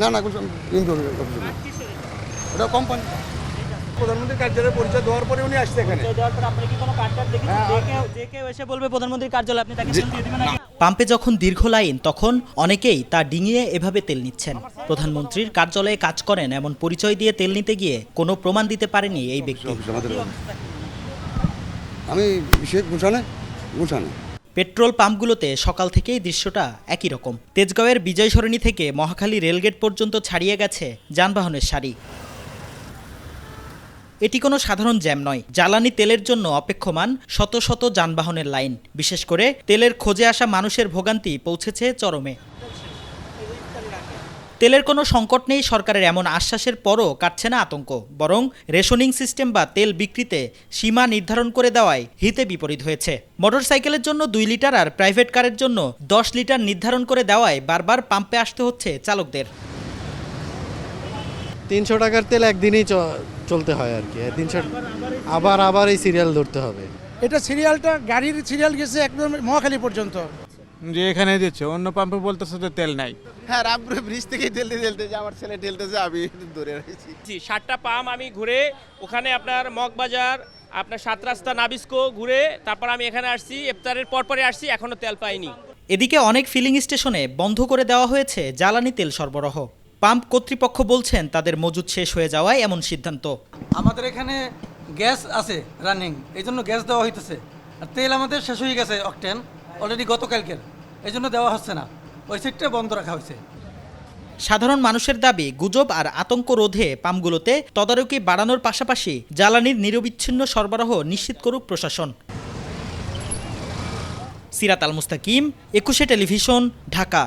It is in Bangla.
না না ওটা কোম্পানি। প্রধানমন্ত্রীর কার্যালয়ে পরিচয় দেওয়ার পরে উনি আসছে এখানে। প্রধানমন্ত্রীর কার্যালয় আপনি তাকে তেল দিয়ে দিবেন আগে? পাম্পে যখন দীর্ঘ লাইন তখন অনেকেই তা ডিঙিয়ে এভাবে তেল নিচ্ছেন। প্রধানমন্ত্রীর কার্যালয়ে কাজ করেন এমন পরিচয় দিয়ে তেল নিতে গিয়ে কোনো প্রমাণ দিতে পারেনি এই ব্যক্তি। আমি গুছানে পেট্রোল পাম্পগুলোতে সকাল থেকেই দৃশ্যটা একই রকম। তেজগাঁওয়ের বিজয় সরণি থেকে মহাখালী রেলগেট পর্যন্ত ছাড়িয়ে গেছে যানবাহনের সারি। এটি কোনো সাধারণ জ্যাম নয়, জ্বালানি তেলের জন্য অপেক্ষমান শত শত যানবাহনের লাইন। বিশেষ করে তেলের খোঁজে আসা মানুষের ভোগান্তি পৌঁছেছে চরমে। তেলের কোনো সংকট নেই সরকারের এমন আশ্বাসের পরও কাটছে না আতঙ্ক, বরং রেশনিং সিস্টেম বা তেল বিক্রিতে সীমা নির্ধারণ করে দেওয়ায় হিতে বিপরীত হয়েছে। মোটরসাইকেলের জন্য 2 লিটার আর প্রাইভেট কারের জন্য 10 লিটার নির্ধারণ করে দেওয়ায় বারবার পাম্পে আসতে হচ্ছে চালকদের। 300 টাকার তেল একদিনই চলতে হয় আর কি, 300 আবার এই সিরিয়াল ধরতে হবে। এটা সিরিয়ালটা গাড়ির সিরিয়াল গেছে একদম মহাখালী পর্যন্ত। যে এখানে দিচ্ছে, অন্য পাম্পে বলতেছে তো তেল নাই। হ্যাঁ, রামপুরে ব্রিজ থেকেই ঠেলতে আমার ছেলে ঠেলতেছে, আমি দূরে রয়েছি। 7টা পাম্প আমি ঘুরে ওখানে আপনার মগবাজার, আপনার 7 রাস্তা নাবিস্কো ঘুরে তারপর আমি এখানে আসছি, ইফতারের পরপরে আসছি, এখনো তেল পাইনি। এদিকে অনেক ফিলিং স্টেশনে বন্ধ করে দেওয়া হয়েছে জ্বালানি তেল সরবরাহ। পাম্প কর্তৃপক্ষ বলছেন তাদের মজুদ শেষ হয়ে যাওয়ায় এমন সিদ্ধান্ত। আমাদের এখানে গ্যাস আছে রানিং, এই জন্য গ্যাস দেওয়া হইতেছে। আর তেল আমাদের শেষ হয়ে গেছে, অকটেন অলরেডি গতকালকের, এই জন্য দেওয়া হচ্ছে না, ওই সিটটা বন্ধ রাখা হয়েছে। সাধারণ মানুষের দাবি, গুজব আর আতঙ্ক রোধে পাম্পগুলোতে তদারকি বাড়ানোর পাশাপাশি জ্বালানির নিরবিচ্ছিন্ন সরবরাহ নিশ্চিত করুক প্রশাসন। সিরাত আল মুস্তাকিম, 21 টেলিভিশন, ঢাকা।